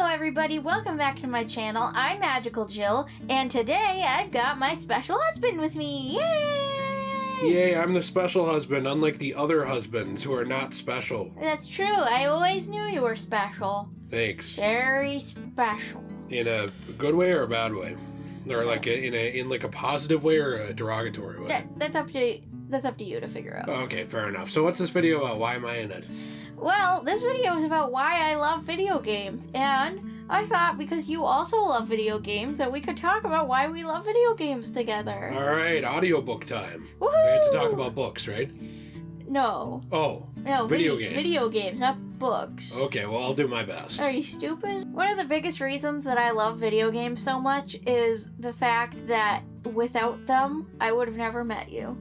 everybody, welcome back to my channel. I'm Magical Jill, and today I've got my special husband with me. Yay! Yay, I'm the special husband, unlike the other husbands who are not special. That's true, I always knew you were special. Thanks. Very special. In a good way or a bad way? Or like in a positive way or a derogatory way? That's up to you to figure out. Okay, fair enough. So what's this video about? Why am I in it? Well, this video is about why I love video games, and I thought because you also love video games that we could talk about why we love video games together. Alright, audiobook time. Woohoo! We have to talk about books, right? No. Oh. No, video games. Video games, not books. Okay, well, I'll do my best. Are you stupid? One of the biggest reasons that I love video games so much is the fact that without them, I would have never met you.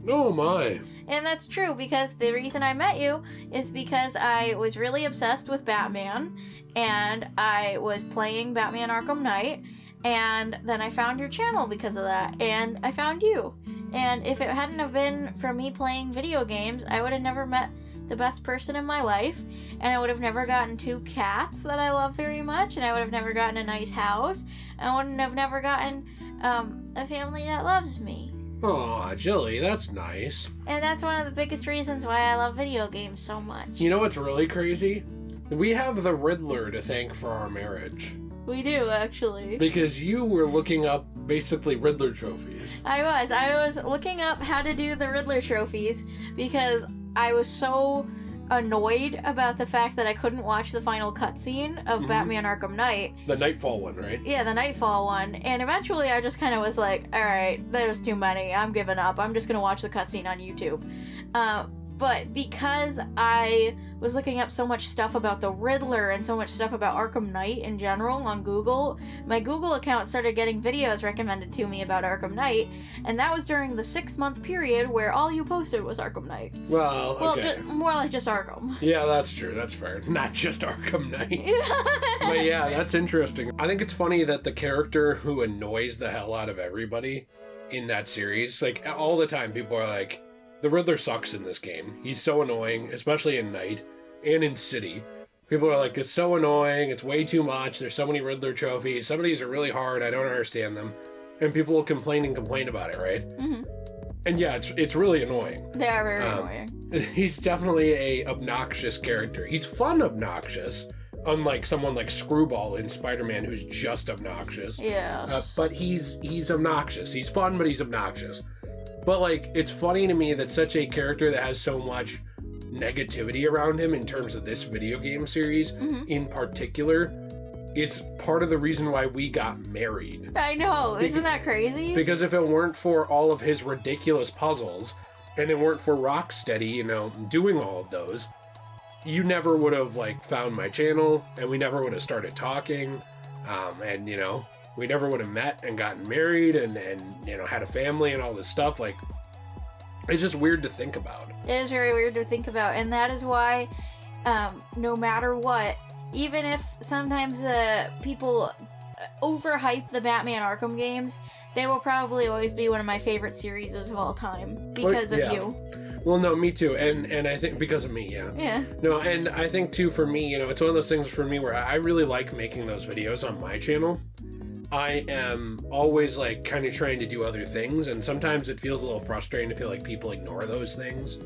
Oh my. And that's true because the reason I met you is because I was really obsessed with Batman and I was playing Batman Arkham Knight and then I found your channel because of that and I found you. And if it hadn't have been for me playing video games, I would have never met the best person in my life and I would have never gotten 2 cats that I love very much and I would have never gotten a nice house and I wouldn't have never gotten a family that loves me. Aw, Jilly, that's nice. And that's one of the biggest reasons why I love video games so much. You know what's really crazy? We have the Riddler to thank for our marriage. We do, actually. Because you were looking up basically Riddler trophies. I was looking up how to do the Riddler trophies because I was so annoyed about the fact that I couldn't watch the final cutscene of Batman Arkham Knight. The Nightfall one, right? Yeah, the Nightfall one. And eventually I just kind of was like, alright, there's too many. I'm giving up. I'm just going to watch the cutscene on YouTube. But because I was looking up so much stuff about the Riddler and so much stuff about Arkham Knight in general on Google, my Google account started getting videos recommended to me about Arkham Knight, and that was during the 6-month period where all you posted was Arkham Knight. Well, okay. More like just Arkham. Yeah, that's true. That's fair. Not just Arkham Knight. But yeah, that's interesting. I think it's funny that the character who annoys the hell out of everybody in that series, like all the time people are like, the Riddler sucks in this game. He's so annoying, especially in Night and in City. People are like, it's so annoying, it's way too much, there's so many Riddler trophies, some of these are really hard, I don't understand them. And people will complain about it, right? Mm-hmm. And yeah, it's really annoying. They are very annoying. He's definitely a obnoxious character. He's fun obnoxious, unlike someone like Screwball in Spider-Man who's just obnoxious. Yeah. But he's obnoxious. He's fun, but he's obnoxious. But, like, it's funny to me that such a character that has so much negativity around him in terms of this video game series in particular is part of the reason why we got married. I know. Isn't that crazy? Because if it weren't for all of his ridiculous puzzles and it weren't for Rocksteady, doing all of those, you never would have, like, found my channel and we never would have started talking. We never would have met and gotten married and had a family and all this stuff. Like, it's just weird to think about. It is very weird to think about. And that is why, no matter what, even if sometimes people overhype the Batman Arkham games, they will probably always be one of my favorite series of all time because of you. Well, no, me too. And I think because of me, yeah. Yeah. No, and I think too for me, it's one of those things for me where I really like making those videos on my channel. I am always like kind of trying to do other things, and sometimes it feels a little frustrating to feel like people ignore those things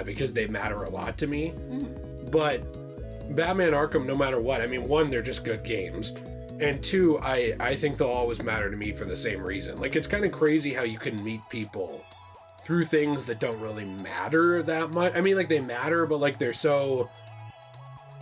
because they matter a lot to me. Mm-hmm. But Batman Arkham, no matter what, I mean, 1, they're just good games, and 2, I think they'll always matter to me for the same reason. Like, it's kind of crazy how you can meet people through things that don't really matter that much. I mean, like, they matter, but like they're so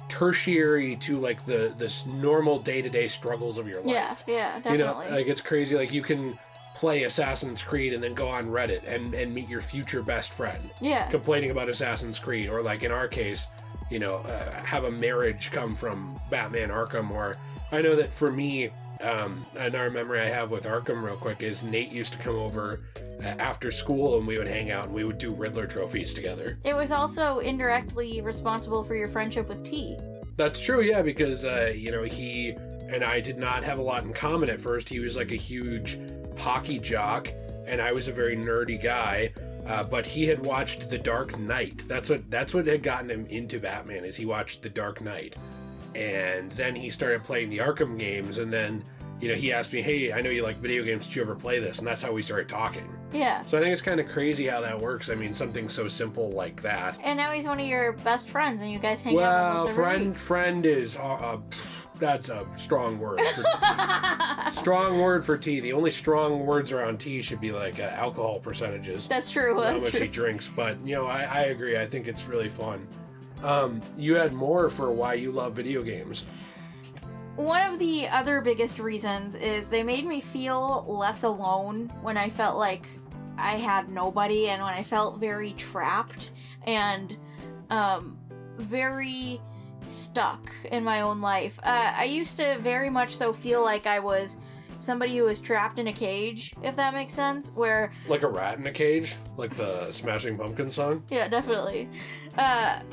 tertiary to like this normal day-to-day struggles of your life. Yeah, definitely. Like it's crazy. Like you can play Assassin's Creed and then go on Reddit and meet your future best friend. Yeah. Complaining about Assassin's Creed, or like in our case, have a marriage come from Batman Arkham. Or I know that for me, another memory I have with Arkham real quick is Nate used to come over after school and we would hang out and we would do Riddler trophies together. It was also indirectly responsible for your friendship with T. That's true, yeah, because, he and I did not have a lot in common at first. He was like a huge hockey jock and I was a very nerdy guy. But he had watched The Dark Knight. That's what had gotten him into Batman, is he watched The Dark Knight. And then he started playing the Arkham games, and then, he asked me, hey, I know you like video games, did you ever play this? And that's how we started talking. Yeah. So I think it's kind of crazy how that works. I mean, something so simple like that. And now he's one of your best friends, and you guys hang out almost every week. Friend is... that's a strong word for tea. Strong word for tea. The only strong words around tea should be like alcohol percentages. That's true. How much he drinks. But, I agree. I think it's really fun. You had more for why you love video games. One of the other biggest reasons is they made me feel less alone when I felt like I had nobody, and when I felt very trapped and very stuck in my own life. I used to very much so feel like I was somebody who was trapped in a cage, if that makes sense, where... Like a rat in a cage? Like the Smashing Pumpkins song? Yeah, definitely.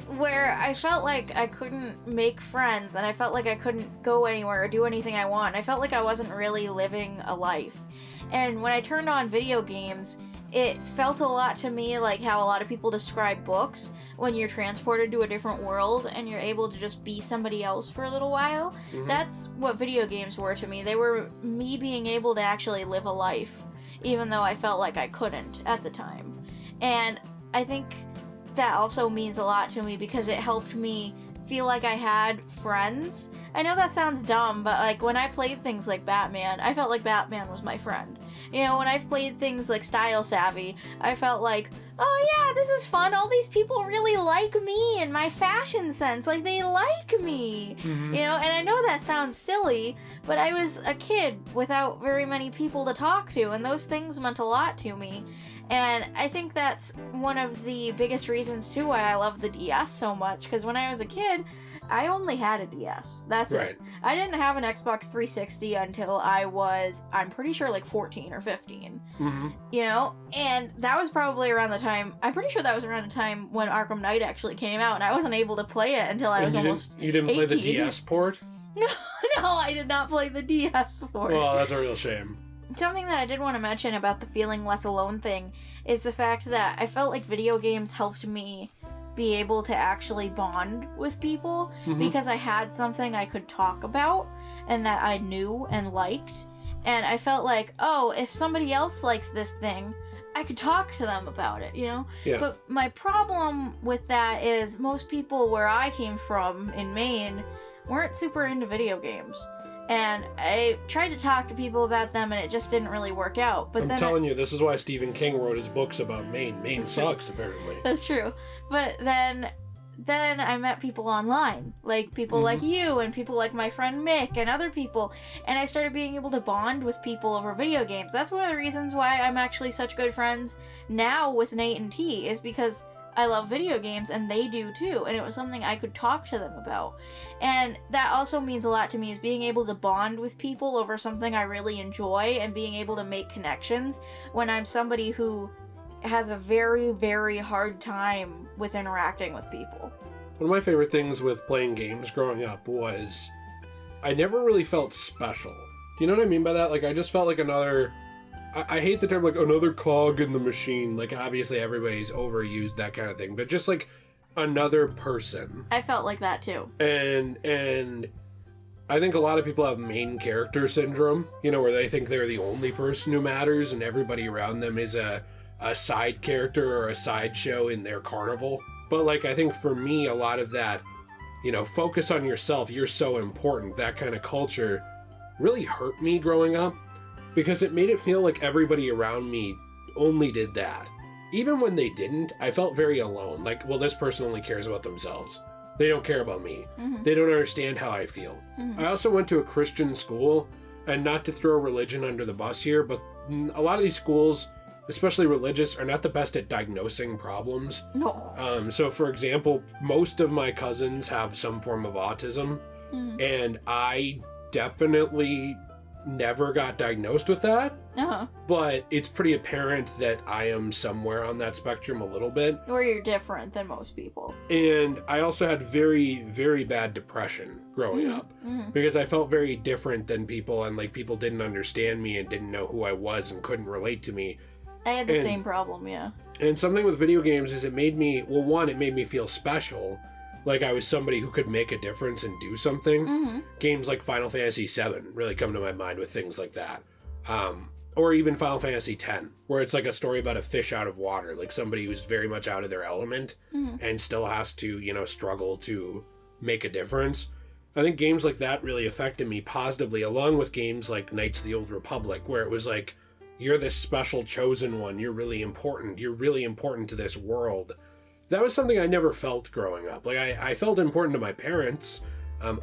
Where I felt like I couldn't make friends, and I felt like I couldn't go anywhere or do anything I want. I felt like I wasn't really living a life. And when I turned on video games, it felt a lot to me like how a lot of people describe books, when you're transported to a different world and you're able to just be somebody else for a little while. Mm-hmm. That's what video games were to me. They were me being able to actually live a life, even though I felt like I couldn't at the time. And I think that also means a lot to me because it helped me feel like I had friends. I know that sounds dumb, but like when I played things like Batman, I felt like Batman was my friend. When I've played things like Style Savvy, I felt like, oh yeah, this is fun. All these people really like me and my fashion sense. Like, they like me. Mm-hmm. And I know that sounds silly, but I was a kid without very many people to talk to, and those things meant a lot to me. And I think that's one of the biggest reasons, too, why I love the DS so much, because when I was a kid, I only had a DS. That's right. It. I didn't have an Xbox 360 until I was, I'm pretty sure, like 14 or 15. Mm-hmm. And that was probably around the time, I'm pretty sure that was around the time when Arkham Knight actually came out, and I wasn't able to play it until I was almost 18. You didn't play the DS port? No, I did not play the DS port. Well, that's a real shame. Something that I did want to mention about the feeling less alone thing is the fact that I felt like video games helped me be able to actually bond with people because I had something I could talk about and that I knew and liked. And I felt like, oh, if somebody else likes this thing, I could talk to them about it, Yeah. But my problem with that is most people where I came from in Maine weren't super into video games. And I tried to talk to people about them, and it just didn't really work out. But I'm telling you, this is why Stephen King wrote his books about Maine. Maine sucks, apparently. That's true. But then I met people online, like people like you and people like my friend Mick and other people, and I started being able to bond with people over video games. That's one of the reasons why I'm actually such good friends now with Nate and T, is because I love video games and they do too, and it was something I could talk to them about. And that also means a lot to me, is being able to bond with people over something I really enjoy and being able to make connections when I'm somebody who has a very, very hard time with interacting with people. One of my favorite things with playing games growing up was I never really felt special. Do you know what I mean by that? Like, I just felt like another... I hate the term, like, another cog in the machine. Like, obviously everybody's overused that kind of thing, but just like another person. I felt like that too. And I think a lot of people have main character syndrome, where they think they're the only person who matters and everybody around them is a side character or a sideshow in their carnival. But like, I think for me, a lot of that, focus on yourself, you're so important, that kind of culture really hurt me growing up. Because it made it feel like everybody around me only did that. Even when they didn't, I felt very alone. Like, well, this person only cares about themselves. They don't care about me. Mm-hmm. They don't understand how I feel. Mm-hmm. I also went to a Christian school, and not to throw religion under the bus here, but a lot of these schools, especially religious, are not the best at diagnosing problems. No. So, for example, most of my cousins have some form of autism, and I definitely never got diagnosed with that. But it's pretty apparent that I am somewhere on that spectrum a little bit. Or you're different than most people. And I also had very, very bad depression growing up. Because I felt very different than people, and like people didn't understand me and didn't know who I was and couldn't relate to me. I had the same problem, yeah. And something with video games is it made me, well, one, it made me feel special. like I was somebody who could make a difference and do something. Mm-hmm. Games like Final Fantasy VII really come to my mind with things like that. Or even Final Fantasy X, where it's like a story about a fish out of water, like somebody who's very much out of their element and still has to, you know, struggle to make a difference. I think games like that really affected me positively, along with games like Knights of the Old Republic, where it was like, you're this special chosen one, you're really important to this world. That was something I never felt growing up. Like, I felt important to my parents.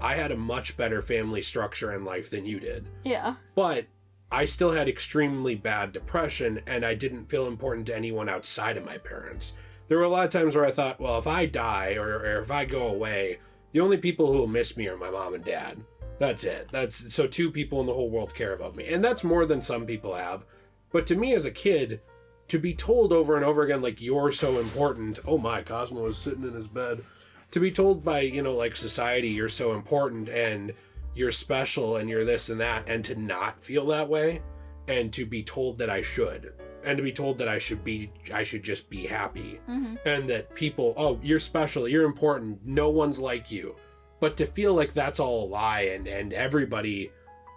I had a much better family structure in life than you did. Yeah. But I still had extremely bad depression, and I didn't feel important to anyone outside of my parents. There were a lot of times where I thought, well, if I die or if I go away, the only people who will miss me are my mom and dad. That's it. So 2 people in the whole world care about me. And that's more than some people have. But to me as a kid, to be told over and over again, like, you're so important. Oh my, Cosmo is sitting in his bed. To be told by, you know, like, society, you're so important and you're special and you're this and that, and to not feel that way, and to be told that I should, and to be told that I should just be happy, and that people, oh, you're special, you're important, no one's like you. But to feel like that's all a lie and everybody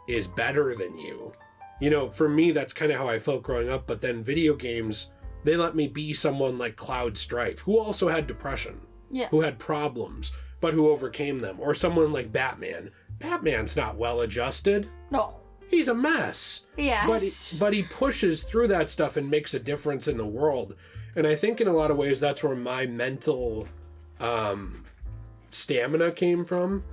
is better than you. You know, for me, that's kind of how I felt growing up. But then video games, they let me be someone like Cloud Strife, who also had depression, who had problems, but who overcame them. Or someone like Batman. Batman's not well adjusted. No. He's a mess. Yes. But he pushes through that stuff and makes a difference in the world. And I think in a lot of ways that's where my mental stamina came from,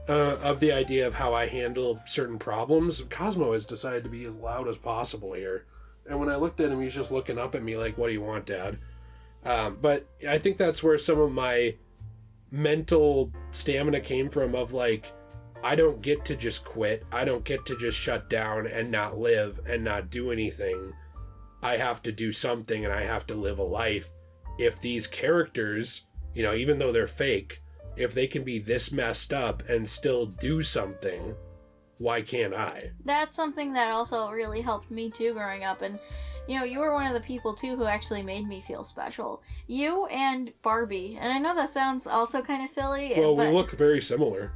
of the idea of how I handle certain problems. Cosmo has decided to be as loud as possible here. And when I looked at him, he's just looking up at me like, what do you want, Dad? But I think that's where some of my mental stamina came from, of like, I don't get to just quit. I don't get to just shut down and not live and not do anything. I have to do something, and I have to live a life. If these characters, you know, even though they're fake, if they can be this messed up and still do something, why can't I? That's something that also really helped me too growing up. And, you know, you were one of the people too who actually made me feel special. You and Barbie. And I know that sounds also kind of silly. Well, we look very similar.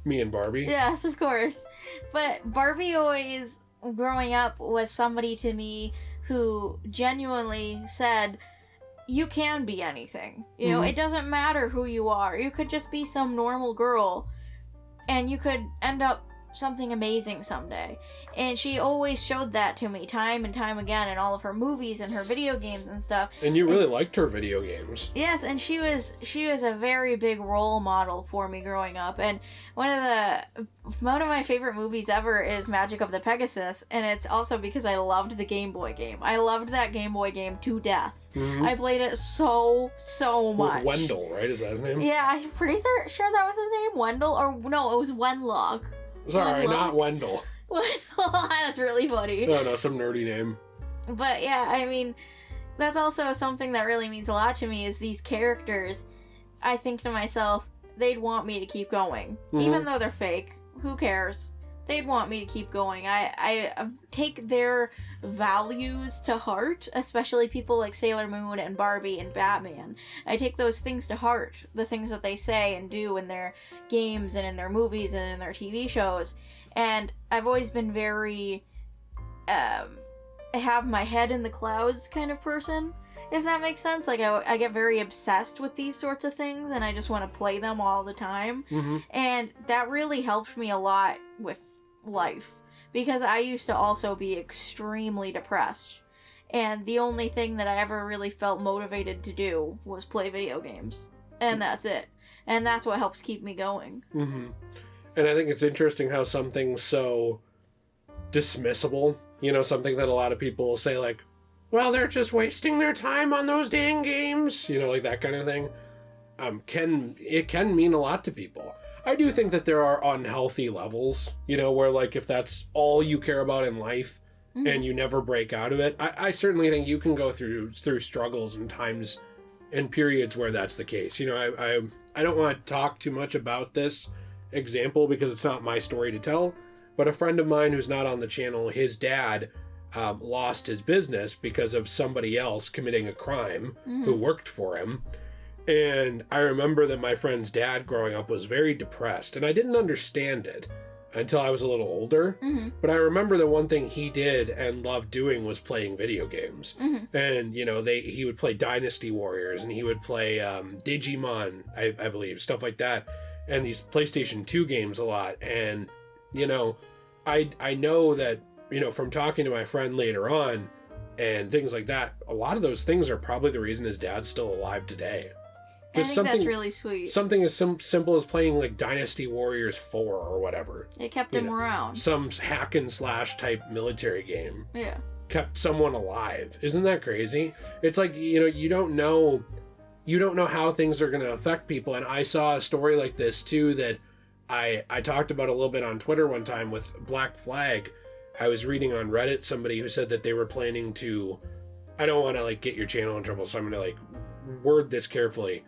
Me and Barbie. Yes, of course. But Barbie always, growing up, was somebody to me who genuinely said, you can be anything. You know, it doesn't matter who you are. You could just be some normal girl, and you could end up something amazing someday. And she always showed that to me time and time again in all of her movies and her video games and stuff. And you really liked her video games. Yes, and she was a very big role model for me growing up. And one of my favorite movies ever is Magic of the Pegasus, and it's also because I loved the Game Boy game. I loved that Game Boy game to death. I played it so much. With Wendell, right? Is that his name? Yeah, I'm pretty sure that was his name, Wendell, or no, it was Wenlock. Sorry, not Wendell. Wendell, that's really funny. No, some nerdy name. But yeah, I mean, that's also something that really means a lot to me, is these characters. I think to myself, they'd want me to keep going. Even though they're fake, who cares? They'd want me to keep going. I take their values to heart, especially people like Sailor Moon and Barbie and Batman. I take those things to heart, the things that they say and do in their games and in their movies and in their TV shows. And I've always been very, have my head in the clouds kind of person, if that makes sense. Like, I get very obsessed with these sorts of things, and I just want to play them all the time. And that really helped me a lot with life, because I used to also be extremely depressed, and the only thing that I ever really felt motivated to do was play video games, and that's it. And that's what helps keep me going. And I think it's interesting how something so dismissible, you know, something that a lot of people will say, like, well, they're just wasting their time on those dang games, you know, like that kind of thing, can mean a lot to people. I do think that there are unhealthy levels, you know, where, like, if that's all you care about in life and you never break out of it, I certainly think you can go through struggles and times and periods where that's the case. You know, I don't want to talk too much about this example because it's not my story to tell, but a friend of mine who's not on the channel, his dad lost his business because of somebody else committing a crime who worked for him. And I remember that my friend's dad growing up was very depressed, and I didn't understand it until I was a little older. Mm-hmm. But I remember the one thing he did and loved doing was playing video games. Mm-hmm. And, you know, he would play Dynasty Warriors, and he would play Digimon, I believe, stuff like that, and these PlayStation 2 games a lot. And, you know, I know that, you know, from talking to my friend later on and things like that, a lot of those things are probably the reason his dad's still alive today. I think that's really sweet. Something as simple as playing like Dynasty Warriors 4 or whatever. It kept him around. Some hack and slash type military game. Yeah. Kept someone alive. Isn't that crazy? It's like, you know, you don't know how things are going to affect people. And I saw a story like this too that I talked about a little bit on Twitter one time with Black Flag. I was reading on Reddit somebody who said that they were planning to, I don't want to like get your channel in trouble, so I'm going to like word this carefully,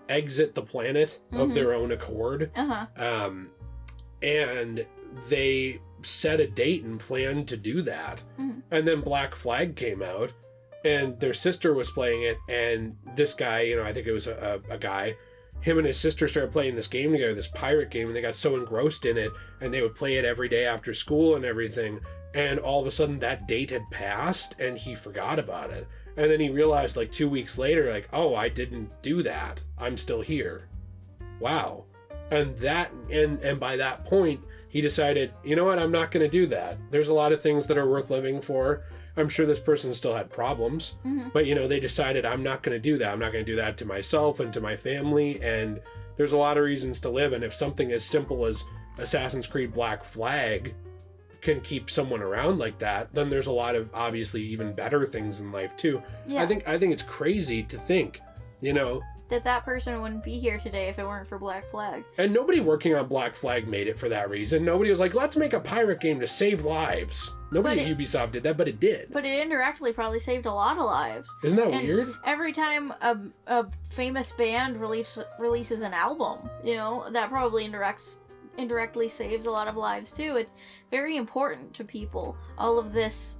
exit the planet of their own accord. And they set a date and planned to do that. And then Black Flag came out and their sister was playing it, and this guy, you know, I think it was a guy, him and his sister started playing this game together, this pirate game, and they got so engrossed in it, and they would play it every day after school and everything, and all of a sudden that date had passed and he forgot about it. And then he realized like 2 weeks later, like, oh, I didn't do that. I'm still here. Wow. And by that point, he decided, you know what, I'm not going to do that. There's a lot of things that are worth living for. I'm sure this person still had problems, but, you know, they decided, I'm not going to do that. I'm not going to do that to myself and to my family. And there's a lot of reasons to live. And if something as simple as Assassin's Creed Black Flag can keep someone around like that, then there's a lot of obviously even better things in life too. Yeah. I think it's crazy to think, you know, that person wouldn't be here today if it weren't for Black Flag. And nobody working on Black Flag made it for that reason. Nobody was like, let's make a pirate game to save lives. Nobody at Ubisoft did that, but it did. But it indirectly probably saved a lot of lives. Isn't that weird? Every time a famous band releases an album, you know, that probably indirectly saves a lot of lives too. It's very important to people. All of this,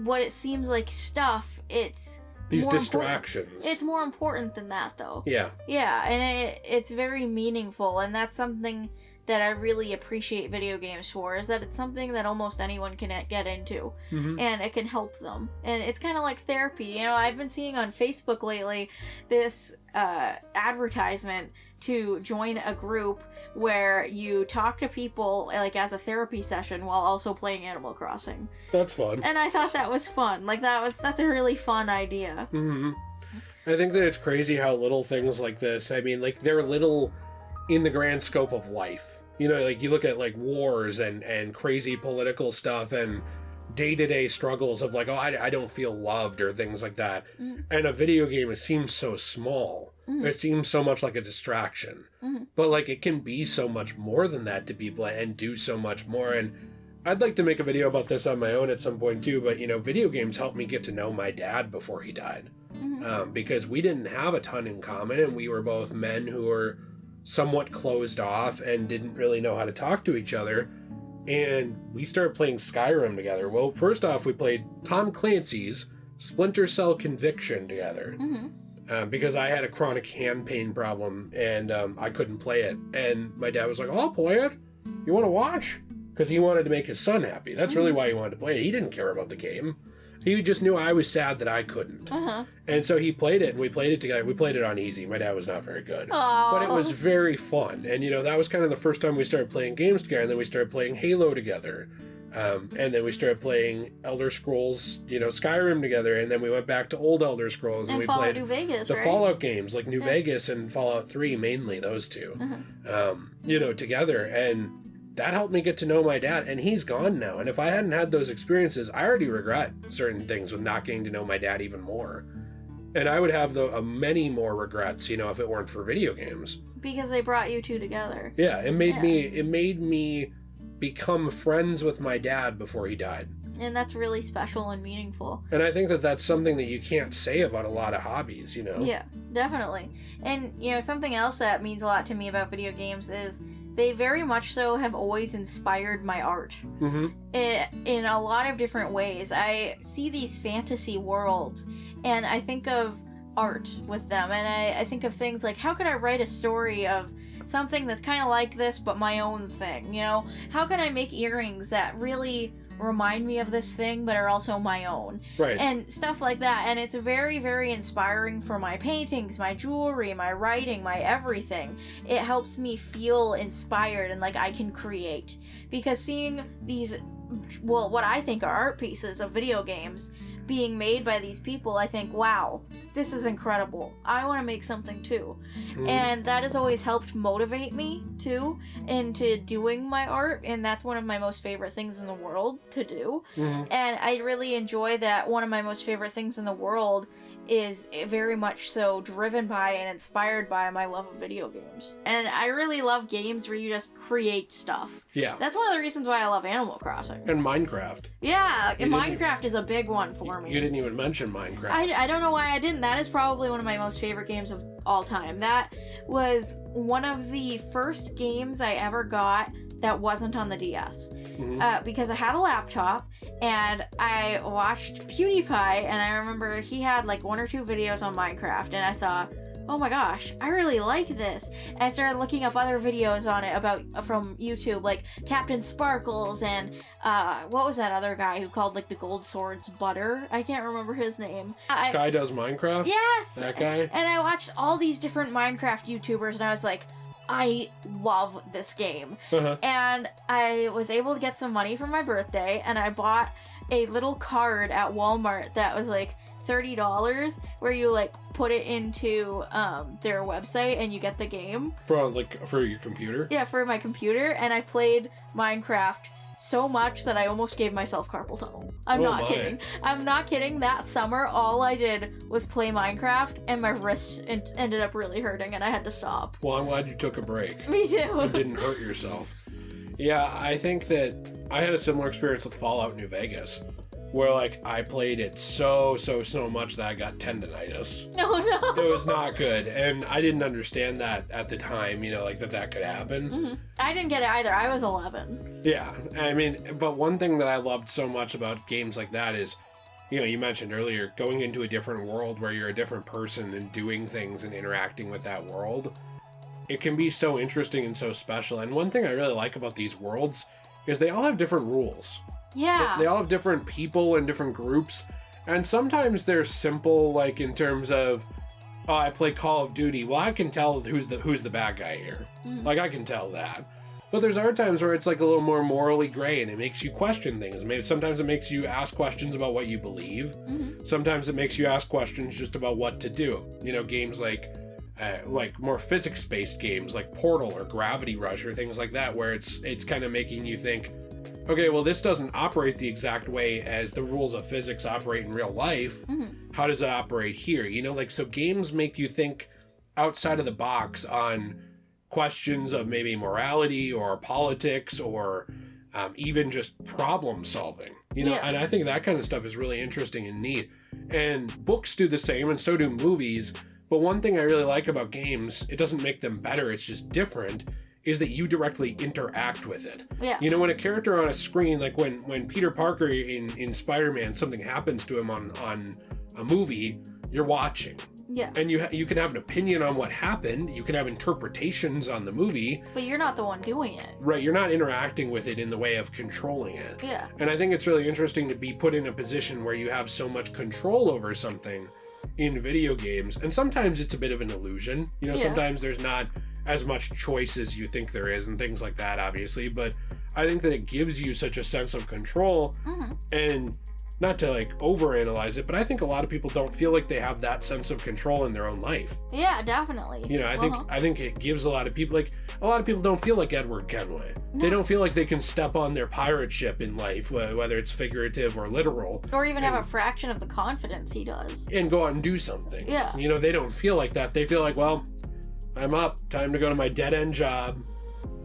what it seems like stuff, it's these distractions. It's more important than that, though. Yeah. Yeah, and it's very meaningful, and that's something that I really appreciate video games for, is that it's something that almost anyone can get into, and it can help them. And it's kind of like therapy. You know, I've been seeing on Facebook lately this advertisement to join a group where you talk to people like as a therapy session while also playing Animal Crossing. That's fun. And I thought that was fun. Like that's a really fun idea. I think that it's crazy how little things like this, I mean, like they're little in the grand scope of life. You know, like you look at like wars and crazy political stuff and day-to-day struggles of like, oh, I don't feel loved or things like that. And a video game, it seems so small. It seems so much like a distraction. But like it can be so much more than that to people and do so much more. And I'd like to make a video about this on my own at some point too, but you know, video games helped me get to know my dad before he died. Because we didn't have a ton in common, and we were both men who were somewhat closed off and didn't really know how to talk to each other. And we started playing Skyrim together. Well, first off, we played Tom Clancy's Splinter Cell Conviction together. Because I had a chronic hand pain problem and I couldn't play it. And my dad was like, oh, I'll play it. You want to watch? Because he wanted to make his son happy. That's really why he wanted to play it. He didn't care about the game. He just knew I was sad that I couldn't. And so he played it, and we played it together. We played it on easy. My dad was not very good. But it was very fun. And, you know, that was kind of the first time we started playing games together. And then we started playing Halo together. And then we started playing Elder Scrolls, you know, Skyrim together. And then we went back to old Elder Scrolls. And we Fallout played New Vegas, the right? Fallout games, like New Vegas and Fallout 3, mainly those two, you know, together. And that helped me get to know my dad, and he's gone now. And if I hadn't had those experiences, I already regret certain things with not getting to know my dad even more. And I would have many more regrets, you know, if it weren't for video games. Because they brought you two together. Yeah, it made me become friends with my dad before he died. And that's really special and meaningful. And I think that that's something that you can't say about a lot of hobbies, you know? Yeah, definitely. And, you know, something else that means a lot to me about video games is they very much so have always inspired my art. In a lot of different ways. I see these fantasy worlds, and I think of art with them. And I think of things like, how can I write a story of something that's kind of like this, but my own thing, you know? How can I make earrings that really remind me of this thing, but are also my own? Right. And stuff like that. And it's very, very inspiring for my paintings, my jewelry, my writing, my everything. It helps me feel inspired and like I can create. Because seeing these, well, what I think are art pieces of video games being made by these people, I think, wow, this is incredible. I want to make something too. And that has always helped motivate me too into doing my art, and that's one of my most favorite things in the world to do. And I really enjoy that one of my most favorite things in the world is very much so driven by and inspired by my love of video games. And I really love games where you just create stuff. Yeah. That's one of the reasons why I love Animal Crossing. And Minecraft. Yeah, Minecraft is a big one for me. You didn't even mention Minecraft. I don't know why I didn't. That is probably one of my most favorite games of all time. That was one of the first games I ever got that wasn't on the DS. Because I had a laptop and I watched PewDiePie, and I remember he had like 1 or 2 videos on Minecraft, and I saw, oh my gosh, I really like this. And I started looking up other videos on it from YouTube, like Captain Sparkles and what was that other guy who called like the gold swords butter? I can't remember his name. Sky Does Minecraft? Yes! That guy? And I watched all these different Minecraft YouTubers, and I was like, I love this game. And I was able to get some money for my birthday, and I bought a little card at Walmart that was like $30, where you like put it into their website and you get the game. For your computer? Yeah, for my computer. And I played Minecraft so much that I almost gave myself carpal tunnel. I'm not kidding. I'm not kidding. That summer, all I did was play Minecraft, and my wrist ended up really hurting, and I had to stop. Well, I'm glad you took a break. Me too. And didn't hurt yourself. Yeah, I think that I had a similar experience with Fallout New Vegas, where like I played it so much that I got tendonitis. Oh no. It was not good, and I didn't understand that at the time, you know, like that could happen. I didn't get it either. I was 11. Yeah, I mean, but one thing that I loved so much about games like that is, you know, you mentioned earlier, going into a different world where you're a different person and doing things and interacting with that world. It can be so interesting and so special. And one thing I really like about these worlds is they all have different rules. Yeah. They all have different people and different groups. And sometimes they're simple, like in terms of, oh, I play Call of Duty. Well, I can tell who's the bad guy here. Like, I can tell that. But there's other times where it's like a little more morally gray, and it makes you question things. Maybe sometimes it makes you ask questions about what you believe. Sometimes it makes you ask questions just about what to do. You know, games like more physics-based games like Portal or Gravity Rush or things like that, where it's kind of making you think, okay, well, this doesn't operate the exact way as the rules of physics operate in real life. How does it operate here? You know, like, so games make you think outside of the box on questions of maybe morality or politics or even just problem solving, you know. And I think that kind of stuff is really interesting and neat. And books do the same, and so do movies. But one thing I really like about games, it doesn't make them better, it's just different, is that you directly interact with it. Yeah. You know, when a character on a screen, like when Peter Parker in Spider-Man, something happens to him on a movie, you're watching. Yeah. And you can have an opinion on what happened, you can have interpretations on the movie. But you're not the one doing it. Right, you're not interacting with it in the way of controlling it. Yeah. And I think it's really interesting to be put in a position where you have so much control over something in video games. And sometimes it's a bit of an illusion. You know, sometimes there's not as much choice as you think there is and things like that, obviously. But I think that it gives you such a sense of control. And not to like overanalyze it, but I think a lot of people don't feel like they have that sense of control in their own life. Yeah, definitely. You know, I think it gives a lot of people, like, a lot of people don't feel like Edward Kenway. No. They don't feel like they can step on their pirate ship in life, whether it's figurative or literal. Or even have a fraction of the confidence he does. And go out and do something. Yeah. You know, they don't feel like that. They feel like, well, I'm up. Time to go to my dead-end job.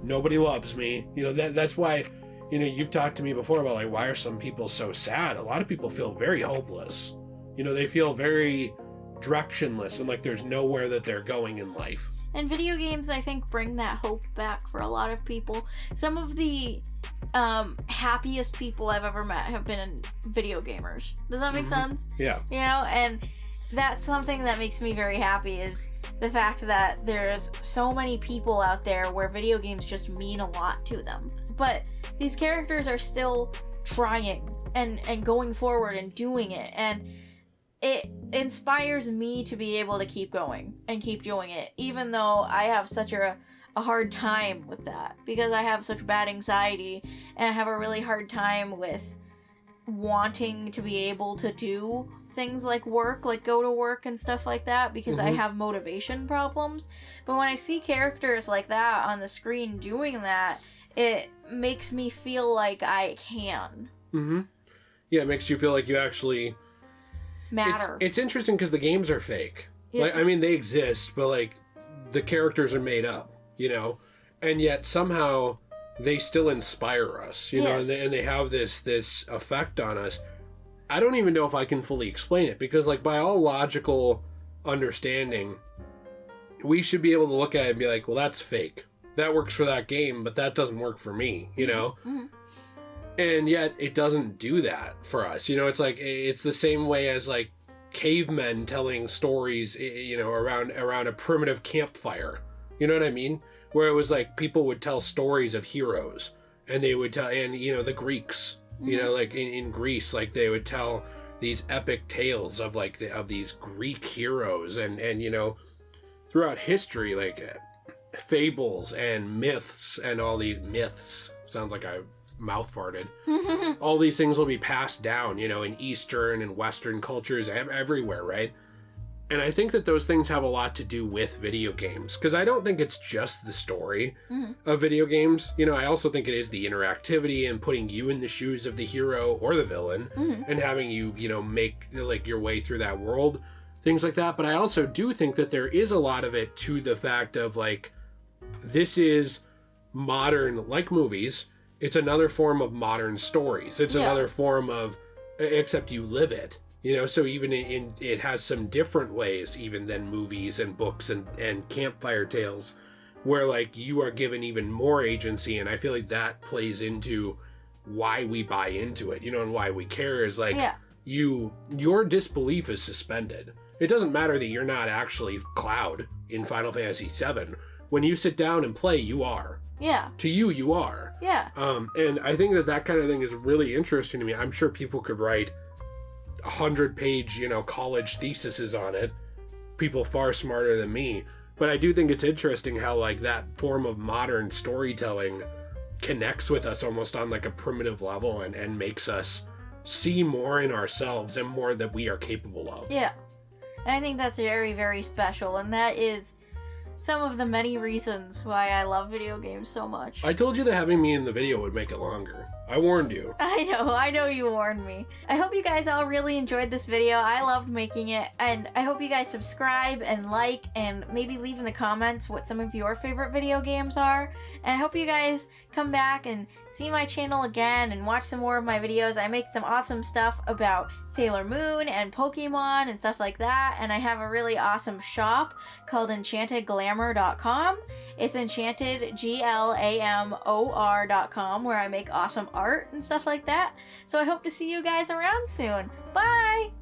Nobody loves me. You know, that's why, you know, you've talked to me before about, like, why are some people so sad? A lot of people feel very hopeless. You know, they feel very directionless and like there's nowhere that they're going in life. And video games, I think, bring that hope back for a lot of people. Some of the happiest people I've ever met have been video gamers. Does that make sense? Yeah. You know, and that's something that makes me very happy, is the fact that there's so many people out there where video games just mean a lot to them. But these characters are still trying and going forward and doing it, and it inspires me to be able to keep going and keep doing it, even though I have such a hard time with that, because I have such bad anxiety, and I have a really hard time with wanting to be able to do things like work, like go to work and stuff like that, because I have motivation problems. But when I see characters like that on the screen doing that, it makes me feel like I can. Yeah, it makes you feel like you actually matter. It's interesting because the games are fake. Yeah. Like, I mean, they exist, but like the characters are made up, you know, and yet somehow they still inspire us, you know, and they have this effect on us. I don't even know if I can fully explain it, because like by all logical understanding, we should be able to look at it and be like, well, that's fake. That works for that game, but that doesn't work for me, you know? And yet it doesn't do that for us. You know, it's like, it's the same way as like cavemen telling stories, you know, around a primitive campfire. You know what I mean? Where it was like people would tell stories of heroes, and they would tell, and you know, the Greeks, you know, like in Greece, like they would tell these epic tales of like of these Greek heroes, and you know, throughout history, like fables and myths, and all these myths, sounds like I mouth farted. All these things will be passed down, you know, in Eastern and Western cultures everywhere, right? And I think that those things have a lot to do with video games, because I don't think it's just the story of video games. You know, I also think it is the interactivity and putting you in the shoes of the hero or the villain and having you, you know, make like your way through that world, things like that. But I also do think that there is a lot of it to the fact of like, this is modern, like movies. It's another form of modern stories. It's another form of, except you live it. You know, so even in it has some different ways even than movies and books and campfire tales, where like you are given even more agency, and I feel like that plays into why we buy into it, you know, and why we care is like your disbelief is suspended. It doesn't matter that you're not actually Cloud in Final Fantasy VII. When you sit down and play, you are. Yeah. To you, you are. Yeah. And I think that kind of thing is really interesting to me. I'm sure people could write 100-page, you know, college theses on it, people far smarter than me, but I do think it's interesting how like that form of modern storytelling connects with us almost on like a primitive level and makes us see more in ourselves and more that we are capable of. Yeah, I think that's very, very special, and that is some of the many reasons why I love video games so much. I told you that having me in the video would make it longer. I warned you. I know you warned me. I hope you guys all really enjoyed this video. I loved making it, and I hope you guys subscribe and like, and maybe leave in the comments what some of your favorite video games are. And I hope you guys come back and see my channel again and watch some more of my videos. I make some awesome stuff about Sailor Moon and Pokemon and stuff like that, and I have a really awesome shop called EnchantedGlamour.com. It's EnchantedGlamor.com, where I make awesome art and stuff like that. So I hope to see you guys around soon. Bye!